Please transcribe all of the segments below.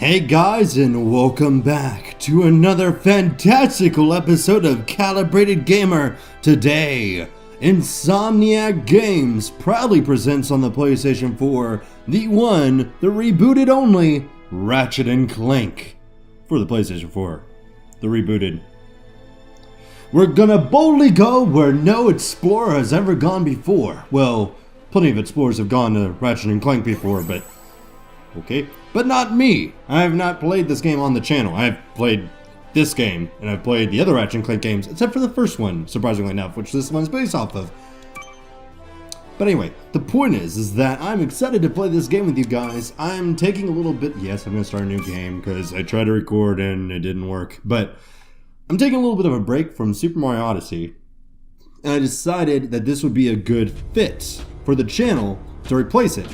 Hey guys, and welcome back to another fantastical episode of Calebrated Gamer. Today, Insomniac Games proudly presents on the PlayStation 4 the rebooted only Ratchet and Clank for the PlayStation 4. The rebooted. We're gonna boldly go where no explorer has ever gone before. Well, plenty of explorers have gone to Ratchet and Clank before, but okay. But not me. I have not played this game on the channel. I've played this game, and I've played the other Ratchet and Clank games, except for the first one, surprisingly enough, which this one's based off of. But anyway, the point is that I'm excited to play this game with you guys. I'm taking a little bit, yes, I'm going to start a new game, because I tried to record and it didn't work, but I'm taking a little bit of a break from Super Mario Odyssey, and I decided that this would be a good fit for the channel to replace it.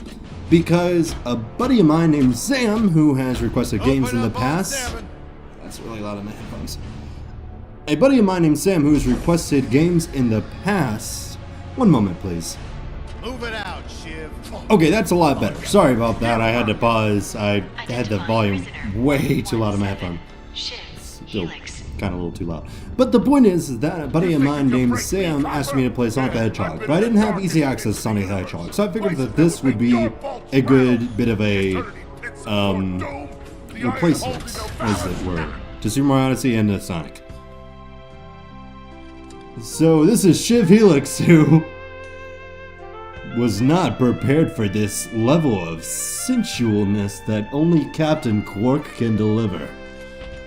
Because a buddy of mine named Sam, who has requested games in the past... That's really loud in my headphones. A buddy of mine named Sam, who has requested games in the past... One moment, please. Move it out, Shiv. Okay, that's a lot better. Sorry about that. I had to pause. I had the volume way too loud in my headphone. Still kind of a little too loud. But the point is that a buddy of mine named Sam asked me to play Sonic the Hedgehog, but I didn't have easy access to Sonic the Hedgehog, so I figured that this would be a good bit of a replacement, as it were, to Super Mario Odyssey and to Sonic. So this is Shiv Helix, who was not prepared for this level of sensualness that only Captain Qwark can deliver.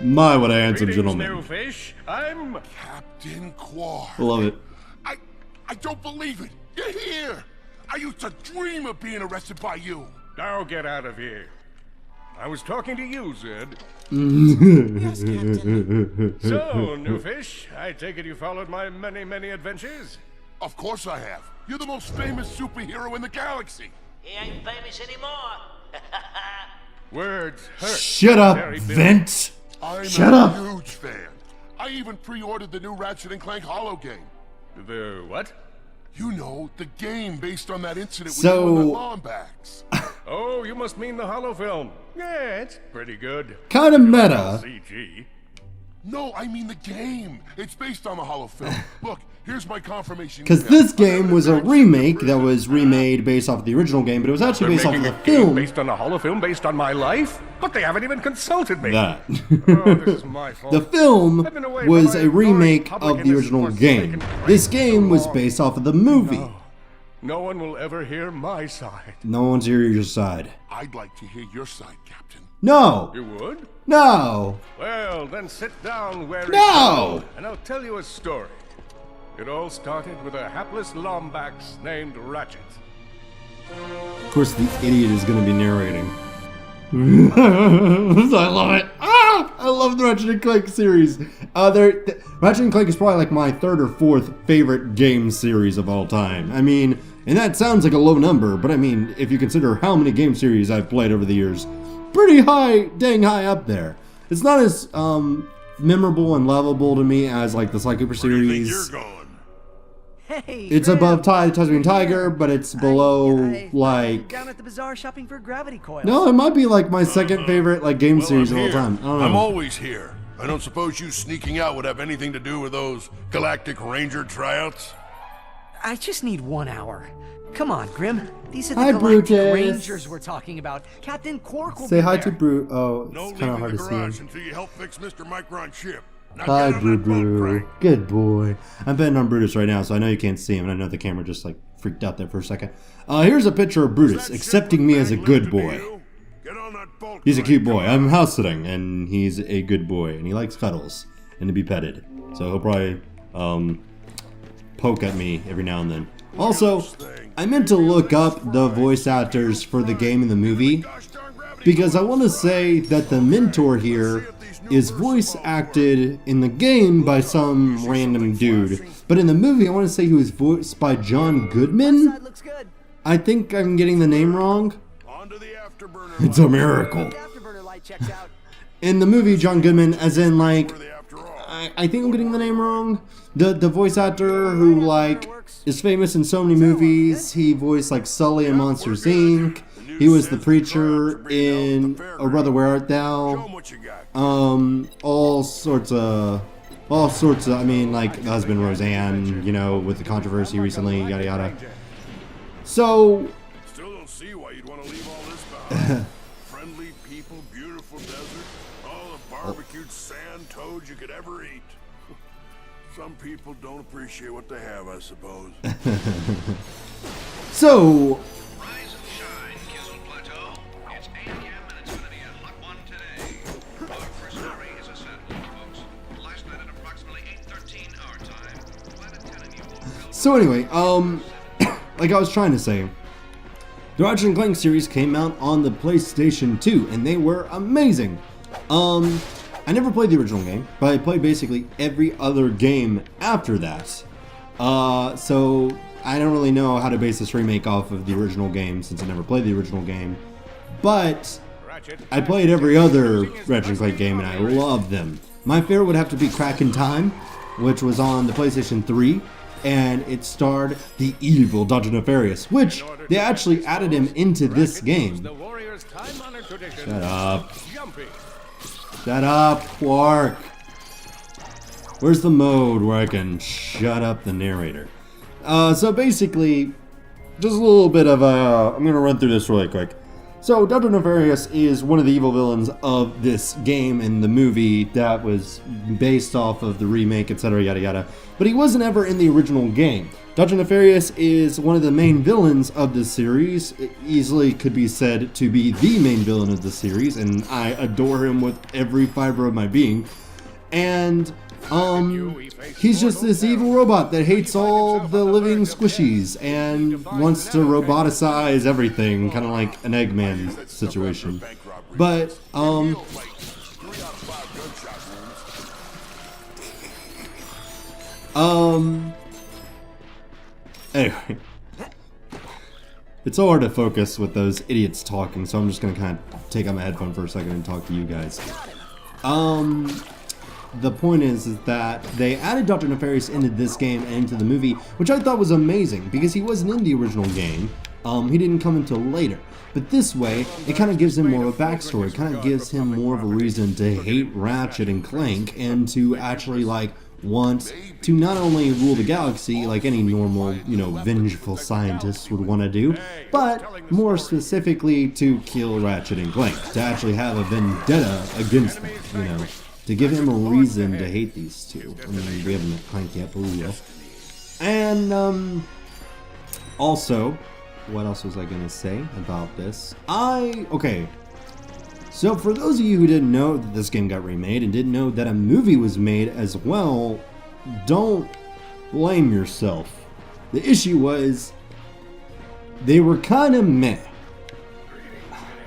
My, what a handsome gentleman. Fish. I'm Captain Qwark. I love it. I don't believe it. You're here. I used to dream of being arrested by you. Now get out of here. I was talking to you, Zed. Yes, Captain. So, new fish, I take it you followed my many adventures? Of course I have. You're the most famous superhero in the galaxy. He ain't famous anymore. Words hurt. Shut up, Very bitter. Vent! I'm Shut a up! huge fan. I even pre-ordered the new Ratchet and Clank holo game. The what? You know, the game based on that incident So- with you and the Lombacks. Oh, you must mean the holo film. Yeah, it's pretty good. Kinda meta. CG. No, I mean the game. It's based on the holo film. Look, here's my confirmation. Because email. this game was a remake that was remade based off of the original game, but it was actually based off of Making the a game film. based on a holo film based on my life? But they haven't even consulted me. That. Oh, this is my fault. The film I've been away was from a my remake public of in the this original forsaken game. place This for game too was long. based off of the movie. No one will ever hear my side. No one's here your side. I'd like to hear your side, Captain. No! You would? No! Well, then sit down where No! and I'll tell you a story. It all started with a hapless Lombax named Ratchet. Of course, the idiot is going to be narrating. I love it. I love the Ratchet and Clank series. Ratchet and Clank is probably like my third or fourth favorite game series of all time. I mean, and that sounds like a low number, but I mean, if you consider how many game series I've played over the years, pretty high, dang high up there. It's not as memorable and lovable to me as like the Sly Cooper series. You're going. Hey, It's Krale. above Tasmanian Tiger, but it's below I like. down at the bazaar shopping for gravity coils. No, it might be like my second favorite like game series of all time. I don't know. I'm always here. I don't suppose you sneaking out would have anything to do with those Galactic Ranger tryouts? I just need 1 hour. Come on, Grim. These are the Hi, Galactic Brutus. Rangers we're talking about. Captain Qwark will Say be hi there. to Brew. Oh, No it's kind of leaving hard the to see garage him. until you help fix Mr. Micron's ship. Now Hi, get on Brew that boat, Brew. Frank. Good boy. I'm betting on Brutus right now, so I know you can't see him, and I know the camera just like freaked out there for a second. Here's a picture of Brutus That accepting ship me was as a bad good lifted to boy. you. Get on that boat, He's a Frank. cute boy. Come I'm on. house sitting, and he's a good boy, and he likes cuddles and to be petted. So he'll probably poke at me every now and then. Also, I meant to look up the voice actors for the game and the movie, because I want to say that the mentor here is voice acted in the game by some random dude, but in the movie I want to say he was voiced by John Goodman. Side looks good. I think I'm getting the name wrong. On to the afterburner. It's a miracle. The afterburner light checks out. In the movie, John Goodman, as in like, After all. I think I'm getting the name wrong. The voice actor who like is famous in so many movies. He voiced like Sully in Monsters Inc. He was the preacher in Oh Brother Where Art Show 'em Thou? what you got. All sorts of, I mean, like the husband Roseanne, you know, with the controversy recently, yada yada. So, Still don't see why you'd want to leave all this behind. Friendly people, beautiful desert, all the barbecued sand toads you could ever eat. Some people don't appreciate what they have, I suppose. so, Rise and shine, Kizzle Plateau. It's 8 a.m. and it's gonna be a hot one today. Our first story is a sad one, folks. Last night at approximately 8:13 our time, Planet 10 and you will So anyway, like I was trying to say, the Ratchet and Clank series came out on the PlayStation 2, and they were amazing. I never played the original game, but I played basically every other game after that. So I don't really know how to base this remake off of the original game, since I never played the original game. But I played every other Ratchet and Clank game, and I loved them. My favorite would have to be Crack in Time, which was on the PlayStation 3. And it starred the evil Dr. Nefarious, which they actually added him into this game. Shut up. Shut up, Qwark. Where's the mode where I can shut up the narrator? So basically, just a little bit of I'm gonna run through this really quick. So Dr. Nefarious is one of the evil villains of this game and the movie that was based off of the remake, etc. yada yada. But he wasn't ever in the original game. Dr. Nefarious is one of the main villains of the series. It easily could be said to be the main villain of the series, and I adore him with every fiber of my being. And he's just this evil robot that hates all the living squishies and wants to roboticize everything, kind of like an Eggman situation. But anyway, it's so hard to focus with those idiots talking, so I'm just gonna kind of take out my headphone for a second and talk to you guys. The point is that they added Dr. Nefarious into this game and into the movie, which I thought was amazing because he wasn't in the original game. He didn't come until later. But this way, it kind of gives him more of a backstory. It kind of gives him more of a reason to hate Ratchet and Clank and to actually want to not only rule the galaxy like any normal, vengeful scientist would want to do, but more specifically to kill Ratchet and Clank, to actually have a vendetta against them, to give him a reason to hate these two. I mean, we haven't met Clank yet, but we will. And, also, what else was I going to say about this? Okay. So for those of you who didn't know that this game got remade and didn't know that a movie was made as well, don't blame yourself. The issue was, they were kind of meh.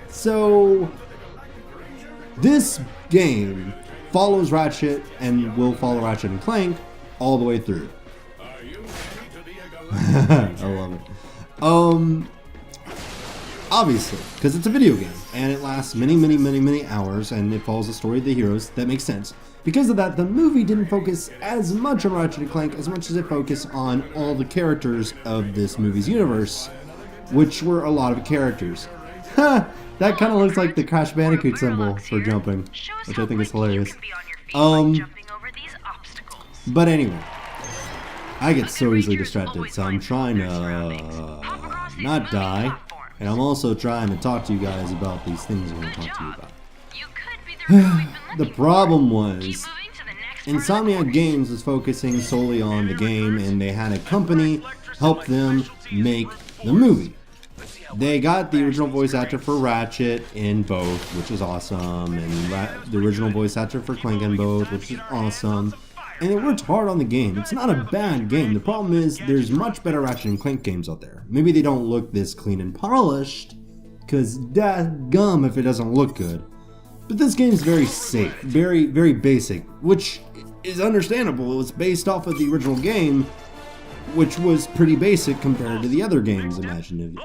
So, this game follows Ratchet and will follow Ratchet and Clank all the way through. I love it. Obviously, because it's a video game and it lasts many hours and it follows the story of the heroes. That makes sense. Because of that, the movie didn't focus as much on Ratchet and Clank as much as it focused on all the characters of this movie's universe, which were a lot of characters. Ha! That kind of looks like the Crash Bandicoot symbol for jumping, which I think is hilarious. But anyway, I get so easily distracted, so I'm trying to not die, and I'm also trying to talk to you guys about these things I want to talk to you about. The problem was, Insomniac Games was focusing solely on the game, and they had a company help them make the movie. They got the original voice actor for Ratchet in both, which is awesome, and the original voice actor for Clank in both, which is awesome. And they worked hard on the game. It's not a bad game. The problem is there's much better Ratchet and Clank games out there. Maybe they don't look this clean and polished, because dadgum if it doesn't look good. But this game is very safe, very basic, which is understandable. It was based off of the original game, which was pretty basic compared to the other games. I imagine.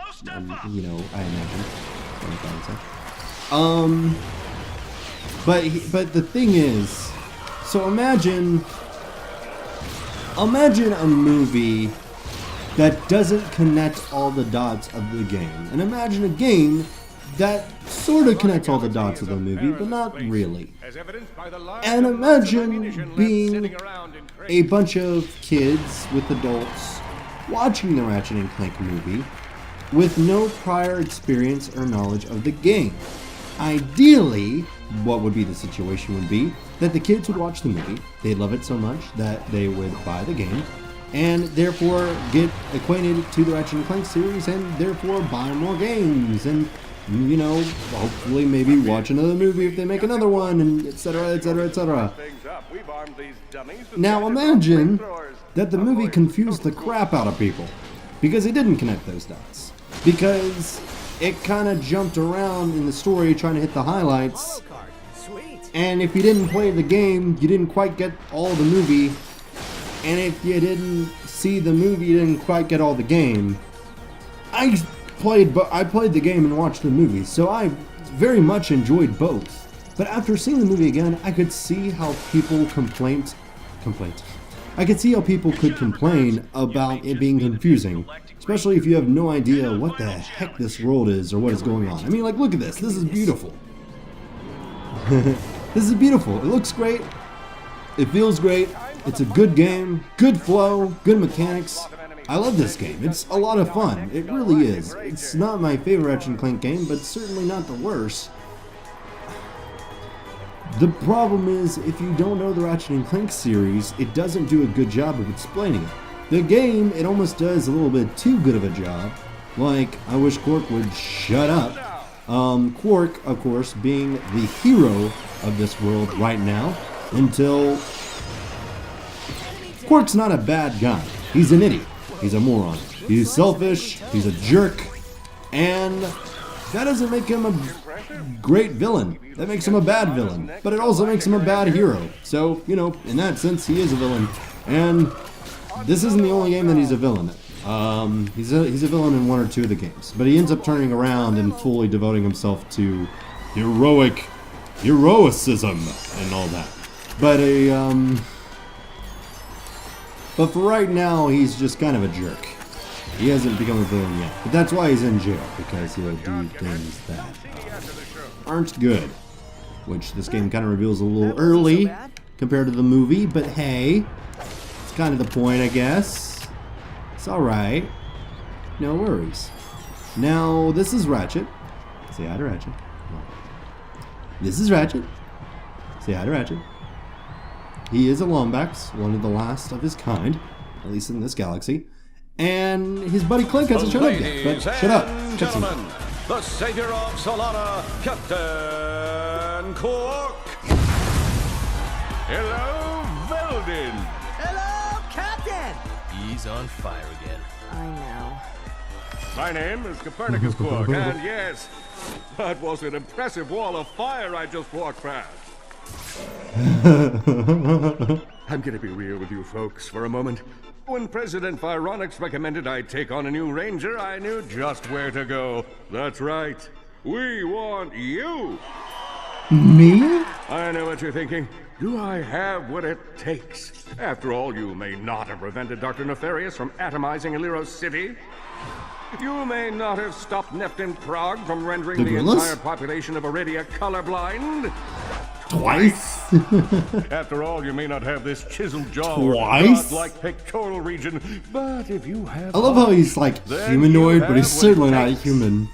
But the thing is, so imagine a movie that doesn't connect all the dots of the game. And imagine a game that sort of connects all the dots of the movie, but not really. And imagine being a bunch of kids with adults watching the Ratchet and Clank movie with no prior experience or knowledge of the game. Ideally, what would be the situation would be that the kids would watch the movie, they'd love it so much that they would buy the game, and therefore get acquainted to the Ratchet and Clank series, and therefore buy more games, and, you know, hopefully maybe watch another movie if they make another one, and etc, etc, etc. Now imagine that the movie confused the crap out of people, because it didn't connect those dots. Because it kind of jumped around in the story trying to hit the highlights, and if you didn't play the game, you didn't quite get all the movie, and if you didn't see the movie, you didn't quite get all the game. I played the game and watched the movie, so I very much enjoyed both. But after seeing the movie again, I could see how people I could see how people could complain about it being confusing, especially if you have no idea what the heck this world is or what is going on. I mean, like, look at this. This is beautiful. This is beautiful. It looks great. It feels great. It's a good game, good flow, good mechanics. I love this game. It's a lot of fun. It really is. It's not my favorite Ratchet and Clank game, but certainly not the worst. The problem is, if you don't know the Ratchet and Clank series, it doesn't do a good job of explaining it. The game, it almost does a little bit too good of a job. Like, I wish Qwark would shut up. Qwark, of course, being the hero of this world right now, until... Qwark's not a bad guy. He's an idiot. He's a moron. He's selfish. He's a jerk. And that doesn't make him a great villain. That makes him a bad villain. But it also makes him a bad hero. So, you know, in that sense, he is a villain. And this isn't the only game that he's a villain in. He's a villain in one or two of the games. But he ends up turning around and fully devoting himself to heroicism and all that. But for right now, he's just kind of a jerk. He hasn't become a villain yet. But that's why he's in jail, because he'll do things that aren't good. Which this game kind of reveals a little early compared to the movie, but hey, it's kind of the point, I guess. It's alright. No worries. Now, this is Ratchet. Say hi to Ratchet. This is Ratchet. Say hi to Ratchet. He is a Lombax, one of the last of his kind, at least in this galaxy. And his buddy Clank hasn't shown up yet, but shut up. Gentlemen, the savior of Solana, Captain Qwark. Hello, Veldin. Hello, Captain! He's on fire again. I know. My name is Captain Qwark, and yes, that was an impressive wall of fire I just walked past. I'm gonna be real with you folks for a moment. When President Vironix recommended I take on a new ranger, I knew just where to go. That's right. We want you. Me? I know what you're thinking. Do I have what it takes? After all, you may not have prevented Dr. Nefarious from atomizing Aliro's city. You may not have stopped Neftin Prague from rendering the entire population of Iridia colorblind. Twice? After all, you may not have this chiseled jaw Twice? or godlike pectoral region, but if you have... I love how he's like humanoid, but he's certainly not human.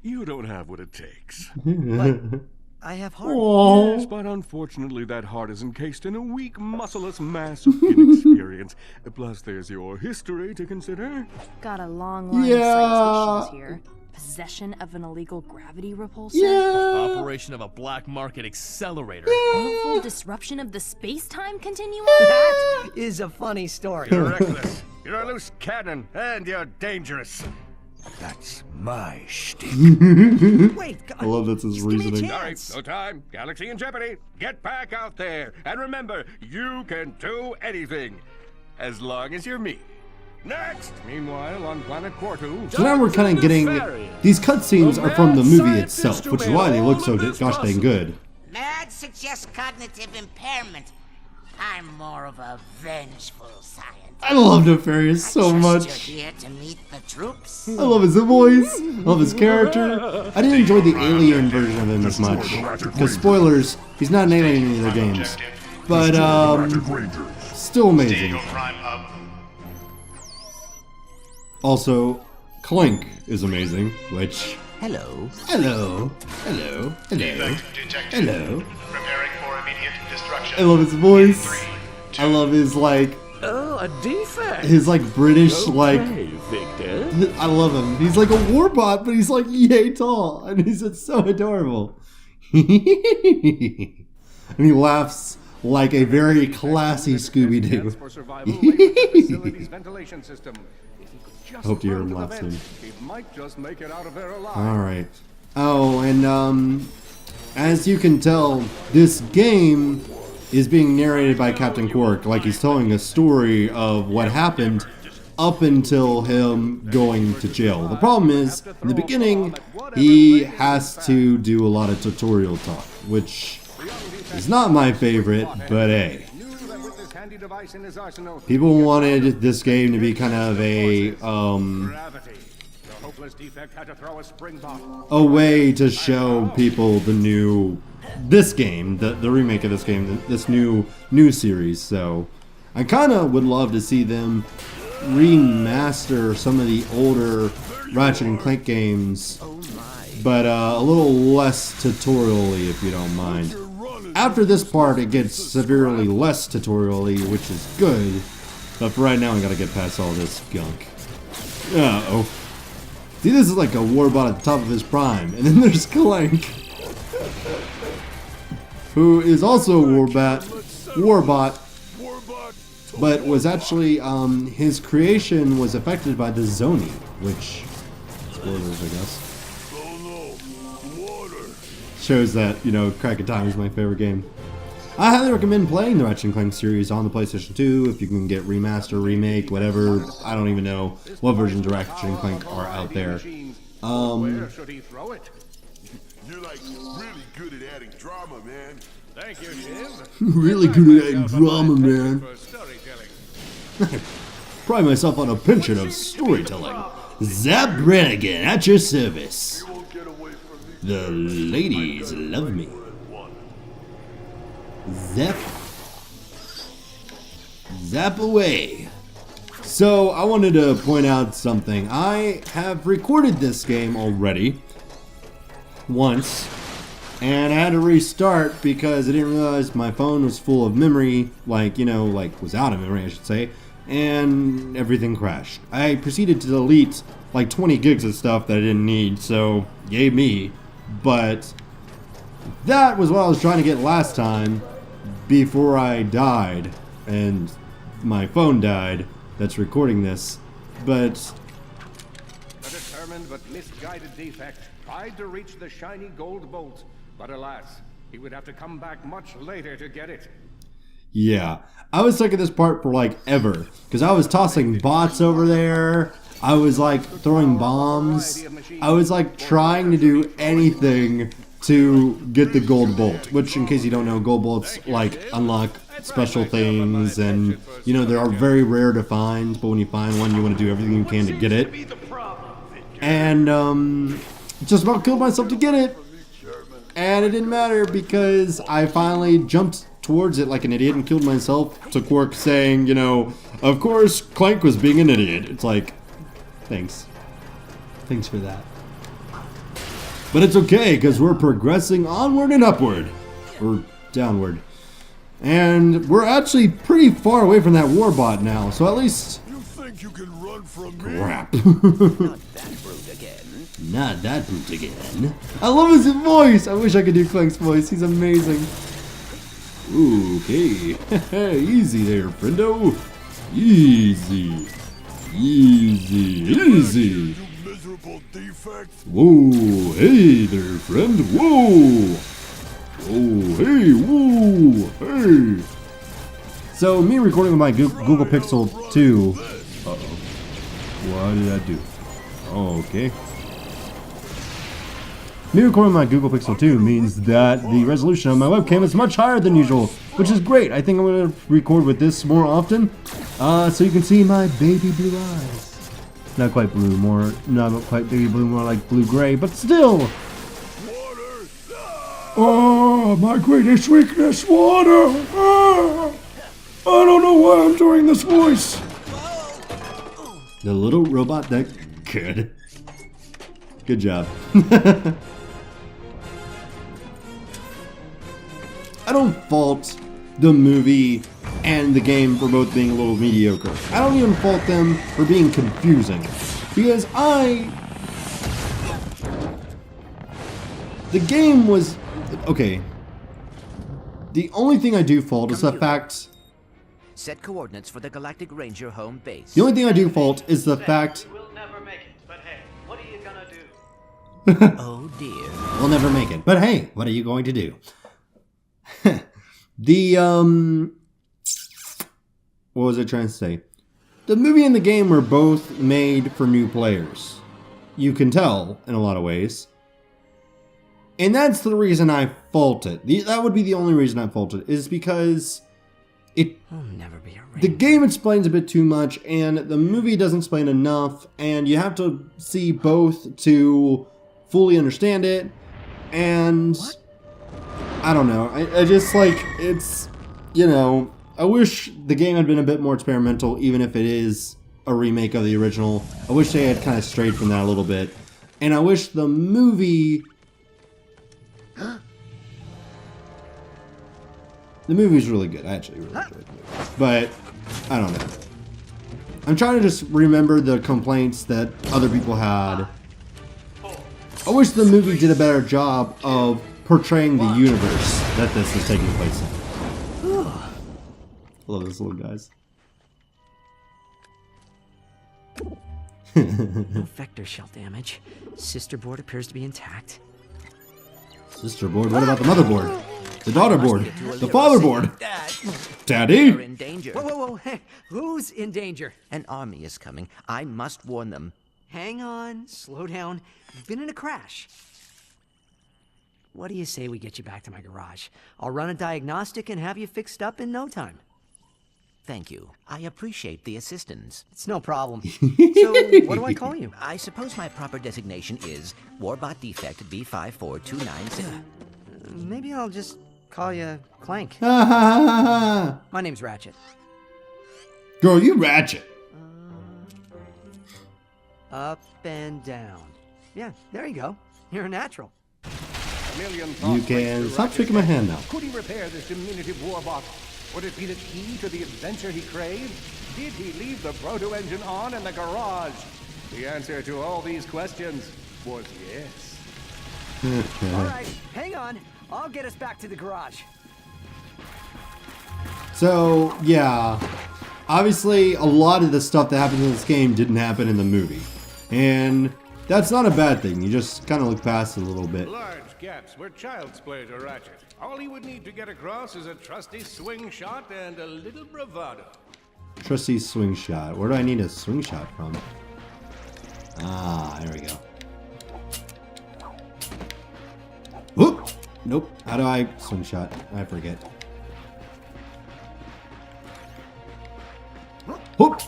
You don't have what it takes. But I have heart. Aww. Yes, but unfortunately that heart is encased in a weak, muscleless mass of inexperience. Plus, there's your history to consider. Got a long line Yeah. of citations here. Possession of an illegal gravity repulsor. Yeah. Operation of a black market accelerator. Willful disruption of the space-time continuum. That is a funny story. You're reckless. You're a loose cannon, and you're dangerous. That's my shtick. Wait, I love that's his just give me a reasoning. All right, chance. no time. Galaxy in jeopardy. Get back out there. And remember, you can do anything. As long as you're me. Next! Meanwhile, on planet Quartu... So now we're kind of getting... These cutscenes are from the movie itself, which is why they look so gosh dang good. Mad suggests cognitive impairment. I'm more of a vengeful scientist. I love Nefarious so much. You're here to meet the troops. I love his voice. I love his character. I didn't enjoy the alien version of him as much. Because spoilers, he's not an alien in either games. But, still amazing. Also, Clank is amazing, which... Hello. Hello. Hello. Hello. Hello. Preparing for immediate destruction. I love his voice. I love his, like... Oh, a defect. His, like, British, like... Victor. I love him. He's like a warbot, but he's like yay tall. And he's just so adorable. And he laughs like a very classy Scooby-Doo. I hope you hear him laugh soon. Alright. Oh, and as you can tell, this game is being narrated by Captain Qwark, like he's telling a story of what happened up until him going to jail. The problem is, in the beginning, he has to do a lot of tutorial talk, which is not my favorite, but hey. People wanted this game to be kind of a way to show people this game, the remake of this game, this new series. So I kind of would love to see them remaster some of the older Ratchet and Clank games, but a little less tutorial-y, if you don't mind. After this part, it gets severely less tutorial-y, which is good, but for right now, I gotta get past all this gunk. Uh-oh. See, this is like a warbot at the top of his prime, and then there's Clank, who is also a warbot, but was actually, his creation was affected by the Zoni, which, spoilers, I guess. Shows that, you know, Crack of Time is my favorite game. I highly recommend playing the Ratchet and Clank series on the PlayStation 2 if you can get remaster, remake, whatever. I don't even know what versions of Ratchet and Clank are out there. Where should he throw it? You're like really good at adding drama, man. Thank you, Shiv. Really good at adding drama, man. Pride myself on a penchant of storytelling. Zap Brannigan at your service. The ladies love me. Zap away. So I wanted to point out something. I have recorded this game already once, and I had to restart because I didn't realize my phone was full of memory, was out of memory, I should say, and everything crashed. I proceeded to delete like 20 gigs of stuff that I didn't need, so yay me. But that was what I was trying to get last time before I died and my phone died that's recording this. But a determined but misguided defect tried to reach the shiny gold bolt, but alas, he would have to come back much later to get it. Yeah, I was stuck at this part for like ever because I was tossing bots over there. I was like throwing bombs. I was like trying to do anything to get the gold bolt, which in case you don't know, gold bolts like unlock special things, and you know, they are very rare to find, but when you find one, you want to do everything you can to get it. And just about killed myself to get it, and it didn't matter because I finally jumped towards it like an idiot and killed myself to Qwark saying, you know, of course Clank was being an idiot. It's like, thanks for that. But it's okay, because we're progressing onward and upward. Or downward. And we're actually pretty far away from that warbot now, so at least... You think you can run from me? Crap. Not that brute again. I love his voice! I wish I could do Clank's voice, he's amazing. Okay. Easy there, friendo. Easy. Easy. Whoa, hey there, friend. Whoa. Oh, hey, whoa, hey. So, me recording with my Google Pixel 2. Uh-oh. What did I do? Oh, okay. Me recording my Google Pixel 2 means that the resolution of my webcam is much higher than usual, which is great. I think I'm going to record with this more often, so you can see my baby blue eyes. Not quite blue, not quite baby blue, more like blue-gray, but still! Oh, my greatest weakness, water! I don't know why I'm doing this voice. The little robot that could. Good job. I don't fault the movie and the game for both being a little mediocre. I don't even fault them for being confusing. Because the game was... Okay. The only thing I do fault is the fact... Set coordinates for the Galactic Ranger home base. The only thing I do fault is the fact... We'll never make it, but hey, what are you gonna do? Oh dear. We'll never make it. But hey, what are you going to do? What was I trying to say? The movie and the game were both made for new players. You can tell in a lot of ways. And that's the reason I fault it. That would be the only reason I fault it, is because I'll never be a the game explains a bit too much, and the movie doesn't explain enough, and you have to see both to fully understand it, and... What? I don't know. I just, like, it's, you know, I wish the game had been a bit more experimental, even if it is a remake of the original. I wish they had kind of strayed from that a little bit. And I wish the movie... The movie's really good. I actually really enjoyed the movie. But, I don't know. I'm trying to just remember the complaints that other people had. I wish the movie did a better job of portraying the universe that this is taking place in. I love those little guys. No vector shell damage. Sister board appears to be intact. Sister board? What about the motherboard? The daughter board? The father board? Daddy? They're in danger. Whoa, whoa, whoa. Hey, who's in danger? An army is coming. I must warn them. Hang on. Slow down. You've been in a crash. What do you say we get you back to my garage? I'll run a diagnostic and have you fixed up in no time. Thank you. I appreciate the assistance. It's no problem. So, what do I call you? I suppose my proper designation is Warbot Defect B54296. Maybe I'll just call you Clank. My name's Ratchet. Girl, you Ratchet. Up and down. Yeah, there you go. You're a natural. You can stop shaking my hand now. Could he repair this diminutive warbot? Would it be the key to the adventure he craved? Did he leave the proto-engine on in the garage? The answer to all these questions was yes. All right, hang on. I'll get us back to the garage. So, yeah. Obviously, a lot of the stuff that happens in this game didn't happen in the movie. And that's not a bad thing. You just kind of look past it a little bit. Large gaps were child's play to Ratchet. All he would need to get across is a trusty swing shot and a little bravado. Trusty swing shot. Where do I need a swing shot from? Ah, there we go. Whoop! Nope. How do I swing shot? I forget. Whoop!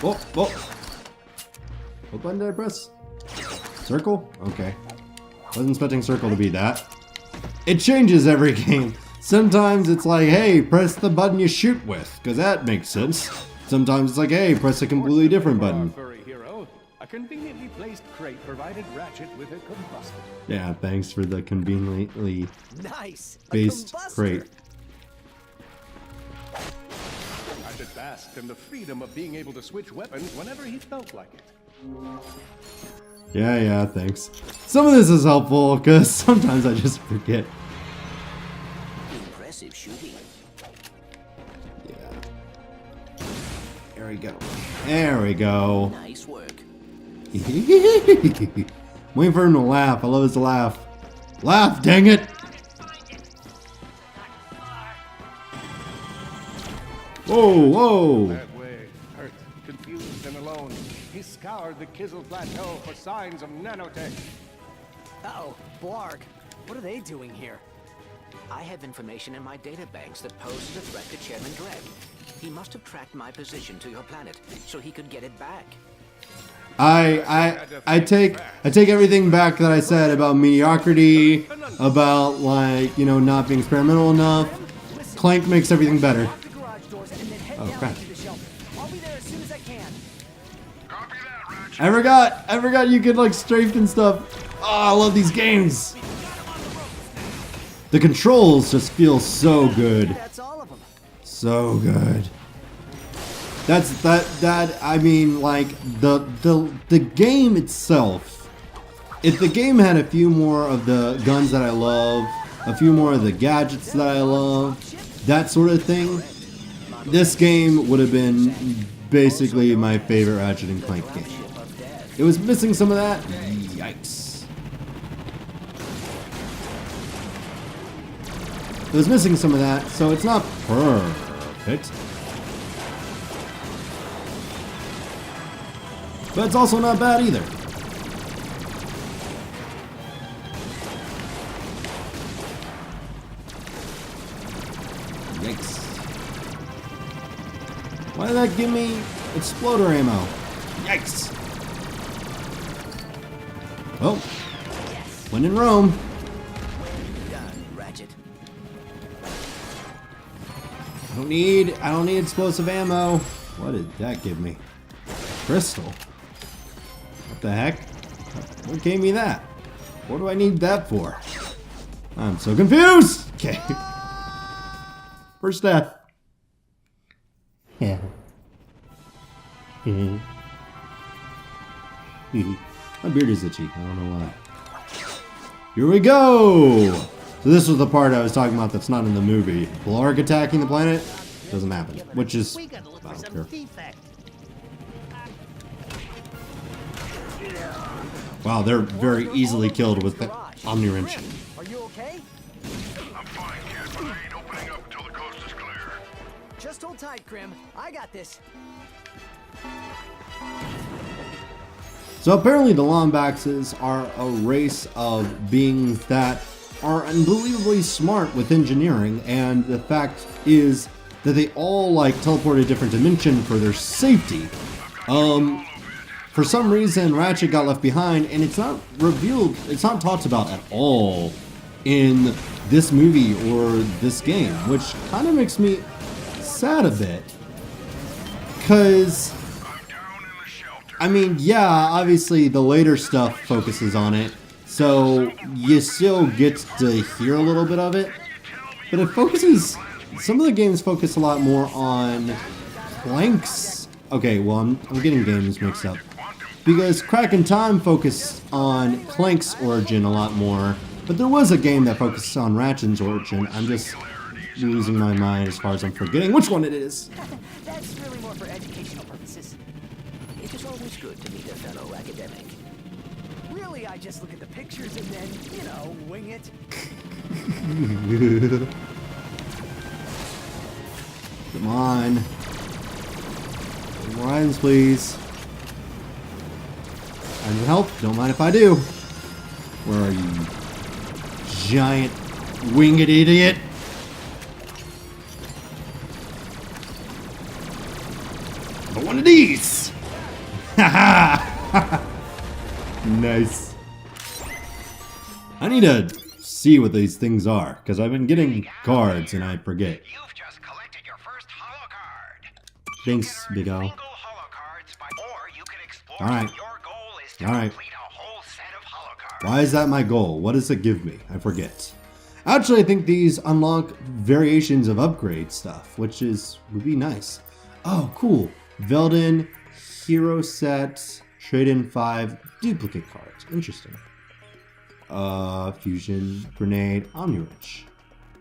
Whoop! Whoop! What button did I press? Circle? Okay. Wasn't expecting circle to be that. It changes every game. Sometimes it's like, hey, press the button you shoot with, because that makes sense. Sometimes it's like, hey, press a completely different button. Furry hero, a conveniently placed crate provided Ratchet with a combustible. Yeah, thanks for the conveniently Nice. based crate. Ratchet basked in the freedom of being able to switch weapons whenever he felt like it. Yeah, thanks. Some of this is helpful, because sometimes I just forget. Impressive shooting. Yeah. There we go. There we go. Nice work. Waiting for him to laugh. I love his laugh. Laugh, dang it! Whoa, whoa! That way, hurt, confused, and alone, he scoured the Kizzle Plateau for signs of nanotech. Uh-oh, Blarg. What are they doing here? I have information in my databanks that poses a threat to Chairman Dredd. He must have tracked my position to your planet so he could get it back. I take everything back that I said about mediocrity, about like, you know, not being experimental enough. Clank makes everything better. Lock the garage doors and then head Oh, down crap. to the shelter. I'll be there as soon as I can. Copy that, Ratchet. I forgot you could like strafe and stuff. Oh, I love these games. The controls just feel so good. That's all of them. So good. I mean, like the game itself. If the game had a few more of the guns that I love, a few more of the gadgets that I love, that sort of thing, this game would have been basically my favorite Ratchet and Clank game. It was missing some of that. Yikes. It was missing some of that, so it's not perfect. But it's also not bad either. Yikes. Why did that give me exploder ammo? Yikes. Well, when in Rome. Done, Ratchet. I don't need explosive ammo. What did that give me? Crystal. What the heck? What gave me that? What do I need that for? I'm so confused! Okay. First death. Yeah. My beard is itchy. I don't know why. Here we go! So this was the part I was talking about that's not in the movie. Blarg attacking the planet doesn't happen. Which is... I don't care. Wow, they're very easily killed with the Omni Wrench. Are you okay? I'm fine, kid, but I ain't opening up until the coast is clear. Just hold tight, Krim. I got this. So apparently the Lombaxes are a race of beings that are unbelievably smart with engineering, and the fact is that they all like teleport to a different dimension for their safety. For some reason Ratchet got left behind, and it's not revealed, it's not talked about at all in this movie or this game, which kind of makes me sad a bit. Because, I mean, yeah, obviously the later stuff focuses on it, so you still get to hear a little bit of it, but it focuses, some of the games focus a lot more on Clank's, okay, well, I'm getting games mixed up, because Crack in Time focused on Clank's origin a lot more, but there was a game that focused on Ratchet's origin. I'm just losing my mind as far as I'm forgetting which one it is. That's really more for educational purposes. It is always good to meet a fellow academic. Really, I just look at the pictures and then, you know, wing it. Come on. More items, please. I need help. Don't mind if I do. Where are you? Giant winged idiot. But one of these. Haha. Nice. I need to see what these things are, because I've been getting cards and I forget. You've just collected your first holo card. Thanks, Big O. Single holo cards, or you can explore. Alright. Your goal is to Alright. complete a whole set of holo cards. Why is that my goal? What does it give me? I forget. Actually, I think these unlock variations of upgrade stuff, which would be nice. Oh, cool. Velden, Hero Set, Trade-in 5, Duplicate cards. Interesting. Fusion, Grenade, Omni-Wrench.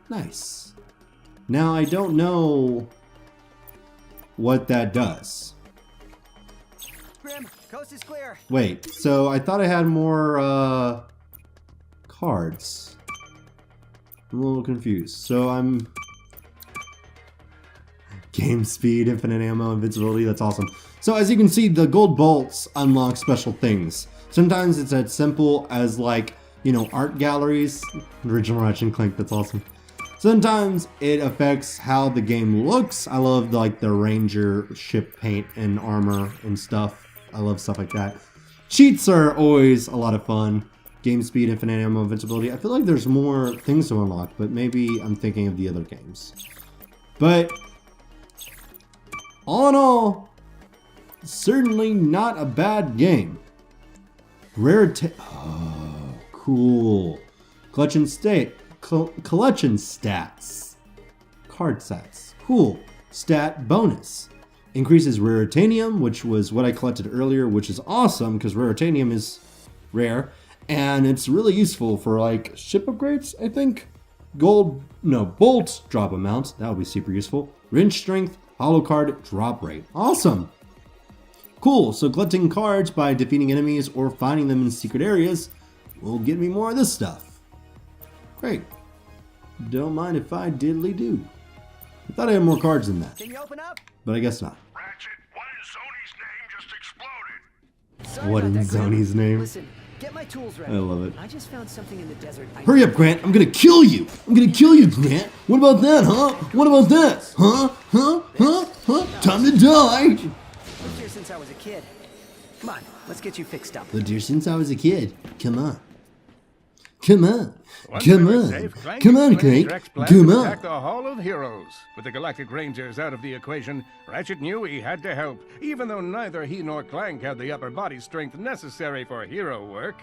Nice. Now, I don't know what that does. Grim, coast is clear. Wait, so I thought I had more, cards. I'm a little confused. So I'm... Game speed, infinite ammo, invincibility, that's awesome. So as you can see, the gold bolts unlock special things. Sometimes it's as simple as like art galleries. Original Ratchet and Clank, that's awesome. Sometimes it affects how the game looks. I love the ranger ship paint and armor and stuff. I love stuff like that. Cheats are always a lot of fun. Game speed, infinite ammo, invincibility. I feel like there's more things to unlock, but maybe I'm thinking of the other games. But all in all, certainly not a bad game. Oh, cool. Collection stats. Card stats. Cool. Stat bonus. Increases raritanium, which was what I collected earlier, which is awesome because raritanium is rare. And it's really useful for ship upgrades, I think. Bolt drop amount. That would be super useful. Wrench strength, hollow card, drop rate. Awesome. Cool, so collecting cards by defeating enemies or finding them in secret areas will get me more of this stuff. Great. Don't mind if I diddly do. I thought I had more cards than that. Can you open up? But I guess not. Ratchet, what in Zony's name just exploded? Sorry What about in that, Grant. Zony's name? Listen, get my tools ready. I love it. I just found something in the desert. Hurry up, Grant. I'm gonna kill you. I'm gonna kill you, Grant. What about that, huh? What about that? Huh? Time to die. Lived here since I was a kid. Come on, let's get you fixed up. Lived here since I was a kid. Come on. Come on. Once Come we were on. safe, Clank Come on, explained Clank. Shrek's plan Come to on. attack the Hall of Heroes. With the Galactic Rangers out of the equation, Ratchet knew he had to help, even though neither he nor Clank had the upper body strength necessary for hero work.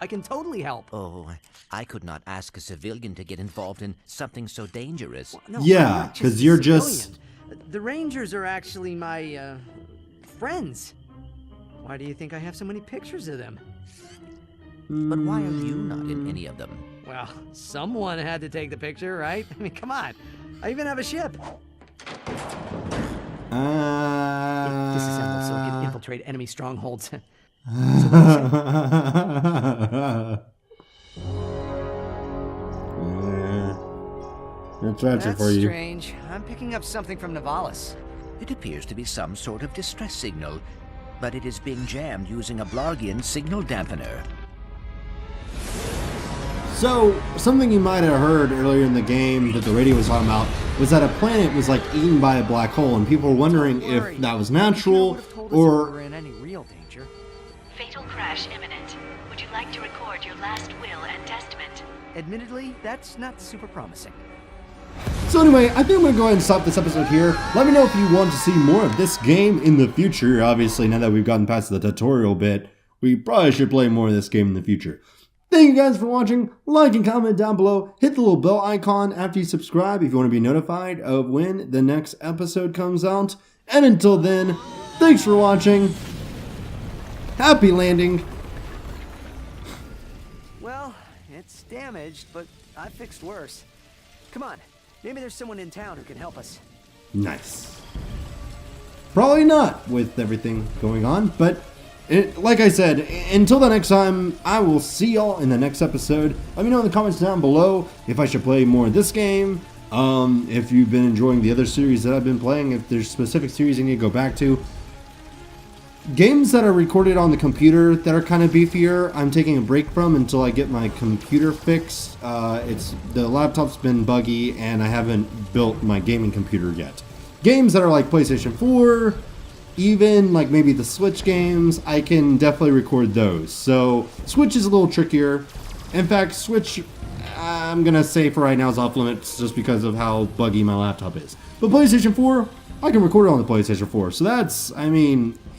I can totally help. Oh, I could not ask a civilian to get involved in something so dangerous. No, Yeah, I'm not 'cause a you're civilian. just- The Rangers are actually my, friends. Why do you think I have so many pictures of them? But why are you not in any of them? Well, someone had to take the picture, right? I mean, come on. I even have a ship. Disassembled so it can infiltrate enemy strongholds. That's Ratchet That's for you. strange. I'm picking up something from Navalis. It appears to be some sort of distress signal, but it is being jammed using a Blargian signal dampener. So, something you might have heard earlier in the game that the radio was talking about was that a planet was eaten by a black hole, and people were wondering if that was natural we're or... in any real danger. Fatal crash imminent. Would you like to record your last will and testament? Admittedly, that's not super promising. So anyway, I think I'm going to go ahead and stop this episode here. Let me know if you want to see more of this game in the future. Obviously, now that we've gotten past the tutorial bit, we probably should play more of this game in the future. Thank you guys for watching. Like and comment down below. Hit the little bell icon after you subscribe if you want to be notified of when the next episode comes out. And until then, thanks for watching. Happy landing. Well, it's damaged, but I fixed worse. Come on, maybe there's someone in town who can help us. Nice. Probably not with everything going on, but like I said, until the next time, I will see y'all in the next episode. Let me know in the comments down below if I should play more of this game, if you've been enjoying the other series that I've been playing, if there's specific series you need to go back to. Games that are recorded on the computer that are kind of beefier, I'm taking a break from until I get my computer fixed. The laptop's been buggy and I haven't built my gaming computer yet. Games that are like PlayStation 4, even maybe the Switch games, I can definitely record those. So Switch is a little trickier. In fact, Switch, I'm gonna say for right now is off limits just because of how buggy my laptop is. But PlayStation 4, I can record it on the PlayStation 4. So that's,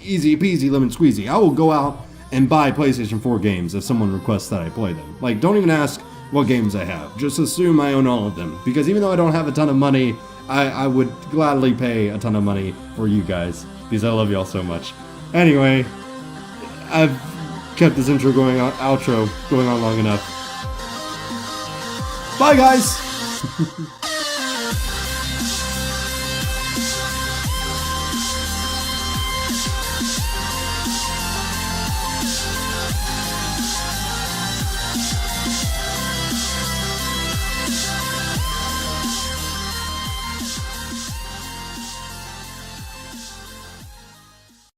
easy peasy lemon squeezy. I will go out and buy PlayStation 4 games if someone requests that I play them. Don't even ask what games I have. Just assume I own all of them. Because even though I don't have a ton of money, I would gladly pay a ton of money for you guys. Because I love y'all so much. Anyway, I've kept this outro going on long enough. Bye guys!